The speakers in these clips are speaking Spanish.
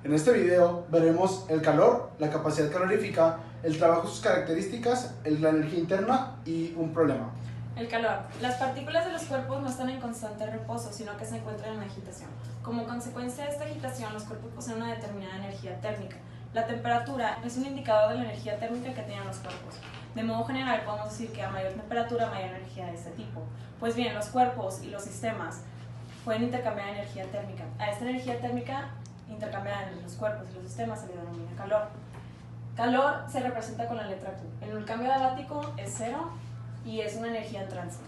En este video veremos el calor, la capacidad calorífica, el trabajo, sus características, la energía interna y un problema. El calor. Las partículas de los cuerpos no están en constante reposo, sino que se encuentran en agitación. Como consecuencia de esta agitación, los cuerpos poseen una determinada energía térmica. La temperatura es un indicador de la energía térmica que tienen los cuerpos. De modo general, podemos decir que a mayor temperatura, mayor energía de este tipo. Pues bien, los cuerpos y los sistemas pueden intercambiar energía térmica. A esta energía térmica intercambiada entre los cuerpos y los sistemas se le denomina calor. Calor se representa con la letra Q. En el cambio dialáctico es cero y es una energía en tránsito.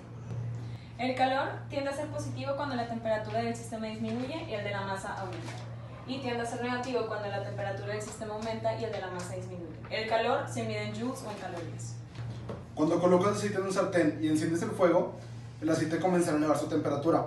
El calor tiende a ser positivo cuando la temperatura del sistema disminuye y el de la masa aumenta. Y tiende a ser negativo cuando la temperatura del sistema aumenta y el de la masa disminuye. El calor se mide en joules o en calorías. Cuando colocas aceite en un sartén y enciendes el fuego, el aceite comenzará a elevar su temperatura.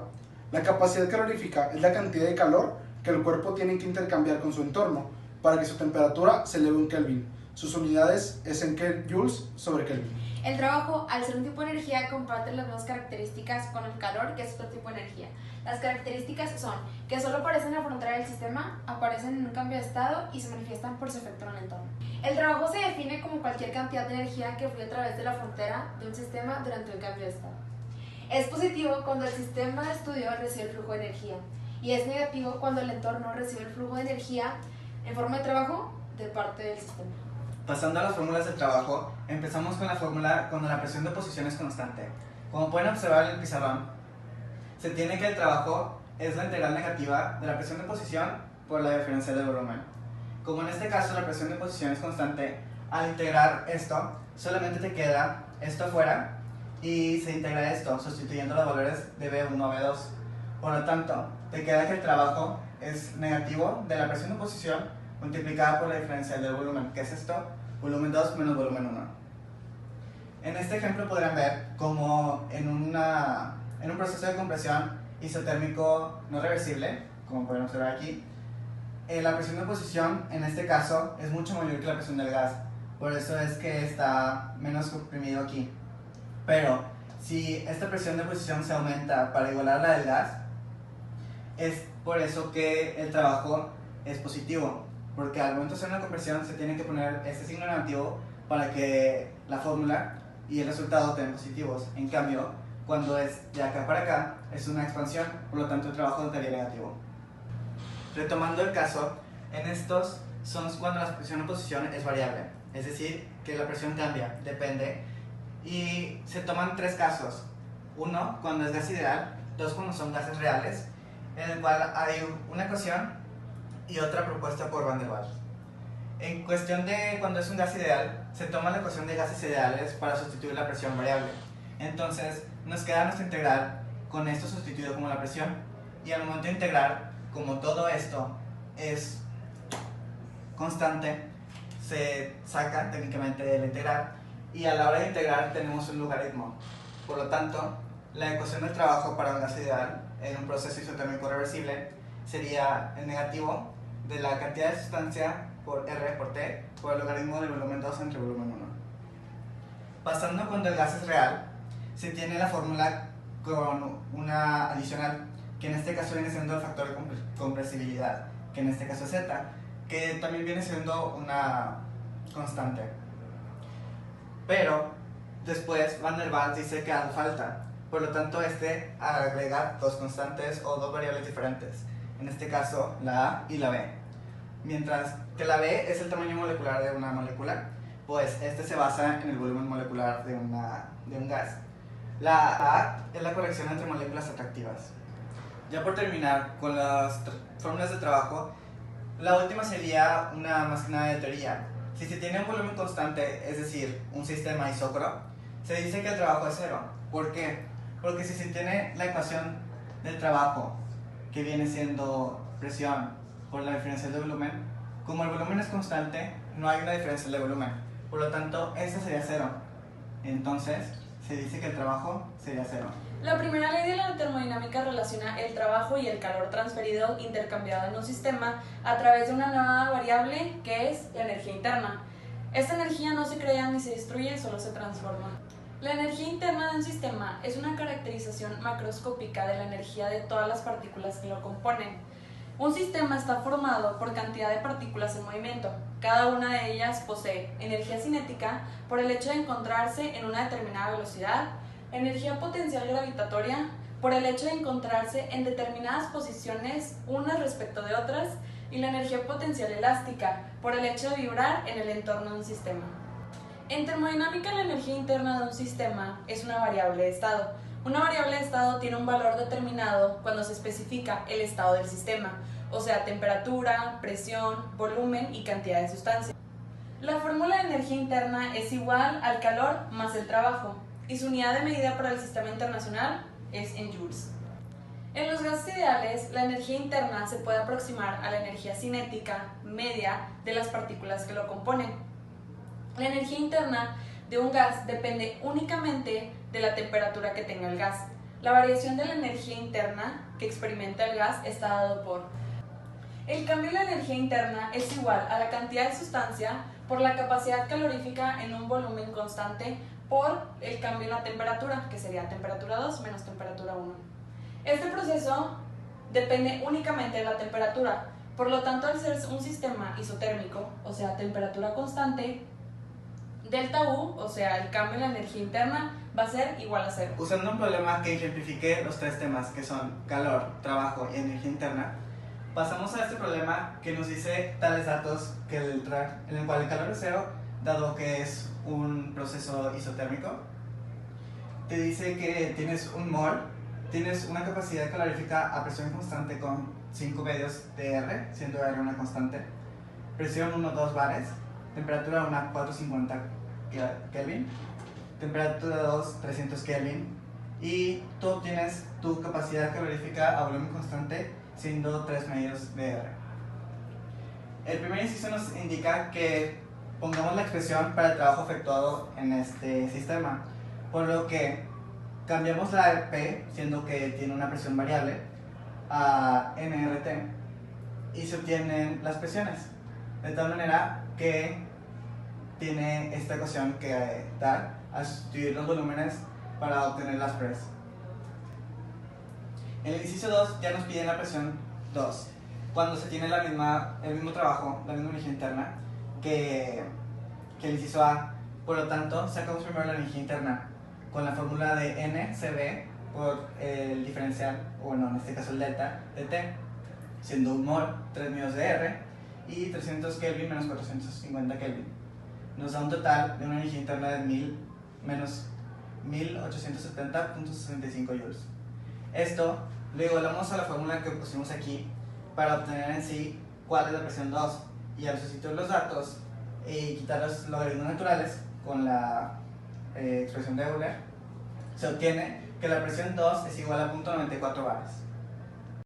La capacidad calorífica es la cantidad de calor que el cuerpo tiene que intercambiar con su entorno para que su temperatura se eleve en Kelvin. Sus unidades es en joules sobre Kelvin. El trabajo, al ser un tipo de energía, comparte las mismas características con el calor, que es otro tipo de energía. Las características son que solo aparecen en la frontera del sistema, aparecen en un cambio de estado y se manifiestan por su efecto en el entorno. El trabajo se define como cualquier cantidad de energía que fluye a través de la frontera de un sistema durante un cambio de estado. Es positivo cuando el sistema de estudio recibe el flujo de energía y es negativo cuando el entorno recibe el flujo de energía en forma de trabajo de parte del sistema. Pasando a las fórmulas del trabajo, empezamos con la fórmula cuando la presión de oposición es constante. Como pueden observar en el pizarrón, se tiene que el trabajo es la integral negativa de la presión de oposición por la diferencial del volumen. Como en este caso la presión de oposición es constante, al integrar esto, solamente te queda esto afuera y se integra esto, sustituyendo los valores de B1 a B2. Por lo tanto, te queda que el trabajo es negativo de la presión de oposición multiplicada por la diferencial del volumen. ¿Qué es esto? Volumen 2 menos volumen 1. En este ejemplo podrán ver como en un proceso de compresión isotérmico no reversible, como pueden observar aquí, la presión de oposición en este caso es mucho mayor que la presión del gas. Por eso es que está menos comprimido aquí. Pero si esta presión de oposición se aumenta para igualar la del gas, es por eso que el trabajo es positivo. Porque al momento de hacer una compresión se tiene que poner este signo negativo para que la fórmula y el resultado estén positivos. En cambio, cuando es de acá para acá, es una expansión, por lo tanto el trabajo estaría negativo. Retomando el caso, en estos son cuando la presión en posición es variable, es decir, que la presión cambia, depende, y se toman tres casos. Uno, cuando es gas ideal; dos, cuando son gases reales, en el cual hay una ecuación y otra propuesta por Van der Waals. En cuestión de cuando es un gas ideal, se toma la ecuación de gases ideales para sustituir la presión variable. Entonces, nos queda nuestra integral con esto sustituido como la presión, y al momento de integrar, como todo esto es constante, se saca técnicamente de la integral, y a la hora de integrar tenemos un logaritmo. Por lo tanto, la ecuación del trabajo para un gas ideal en un proceso isotérmico reversible sería el negativo de la cantidad de sustancia por R por T por el logaritmo del volumen 2 entre volumen 1. Pasando cuando el gas es real, se tiene la fórmula con una adicional, que en este caso viene siendo el factor de compresibilidad, que en este caso es Z, que también viene siendo una constante. Pero después Van der Waals dice que hace falta, por lo tanto este agrega dos constantes o dos variables diferentes, en este caso la A y la B. Mientras que la B es el tamaño molecular de una molécula, pues este se basa en el volumen molecular de un gas. La A es la corrección entre moléculas atractivas. Ya por terminar con las fórmulas de trabajo, la última sería una más que nada de teoría. Si se tiene un volumen constante, es decir, un sistema isócoro, se dice que el trabajo es cero. ¿Por qué? Porque si se tiene la ecuación del trabajo, que viene siendo presión por la diferencial de volumen, como el volumen es constante, no hay una diferencial de volumen. Por lo tanto, esta sería cero. Entonces, se dice que el trabajo sería cero. La primera ley de la termodinámica relaciona el trabajo y el calor transferido intercambiado en un sistema a través de una nueva variable que es la energía interna. Esta energía no se crea ni se destruye, solo se transforma. La energía interna de un sistema es una caracterización macroscópica de la energía de todas las partículas que lo componen. Un sistema está formado por cantidad de partículas en movimiento. Cada una de ellas posee energía cinética por el hecho de encontrarse en una determinada velocidad, energía potencial gravitatoria por el hecho de encontrarse en determinadas posiciones unas respecto de otras, y la energía potencial elástica por el hecho de vibrar en el entorno de un sistema. En termodinámica, la energía interna de un sistema es una variable de estado. Una variable de estado tiene un valor determinado cuando se especifica el estado del sistema, o sea, temperatura, presión, volumen y cantidad de sustancia. La fórmula de energía interna es igual al calor más el trabajo, y su unidad de medida para el sistema internacional es en joules. En los gases ideales, la energía interna se puede aproximar a la energía cinética media de las partículas que lo componen. La energía interna de un gas depende únicamente de la temperatura que tenga el gas. La variación de la energía interna que experimenta el gas está dado por: el cambio de la energía interna es igual a la cantidad de sustancia por la capacidad calorífica en un volumen constante por el cambio en la temperatura, que sería temperatura 2 menos temperatura 1. Este proceso depende únicamente de la temperatura, por lo tanto, al ser un sistema isotérmico, o sea, temperatura constante, delta U, o sea, el cambio en la energía interna, va a ser igual a 0. Usando un problema que ejemplifique los tres temas, que son calor, trabajo y energía interna, pasamos a este problema que nos dice tales datos en el cual el calor es 0, dado que es un proceso isotérmico. Te dice que tienes un mol, tienes una capacidad calorífica a presión constante con 5 medios de R, siendo R una constante, presión 1, 2 bares, temperatura 1, 450 Kelvin, temperatura 2, 300 Kelvin, y tú obtienes tu capacidad calorífica a volumen constante siendo 3 medios de R. El primer inciso nos indica que pongamos la expresión para el trabajo efectuado en este sistema, por lo que cambiamos la P, siendo que tiene una presión variable, a nRT, y se obtienen las presiones, de tal manera que tiene esta ecuación que dar al sustituir los volúmenes para obtener las pres. En el inciso 2 ya nos piden la presión 2, cuando se tiene el mismo trabajo, la misma energía interna que el inciso A. Por lo tanto, sacamos primero la energía interna con la fórmula de NCB por el diferencial, o bueno, en este caso el delta, de T, siendo un mol, 3 medios de R, y 300 Kelvin menos 450 Kelvin. Nos da un total de una energía interna de 1000 menos 1870.65 joules. Esto lo igualamos a la fórmula que pusimos aquí para obtener en sí cuál es la presión 2, y al sustituir los datos y quitar los logaritmos naturales con la expresión de Euler, se obtiene que la presión 2 es igual a 0.94 bares.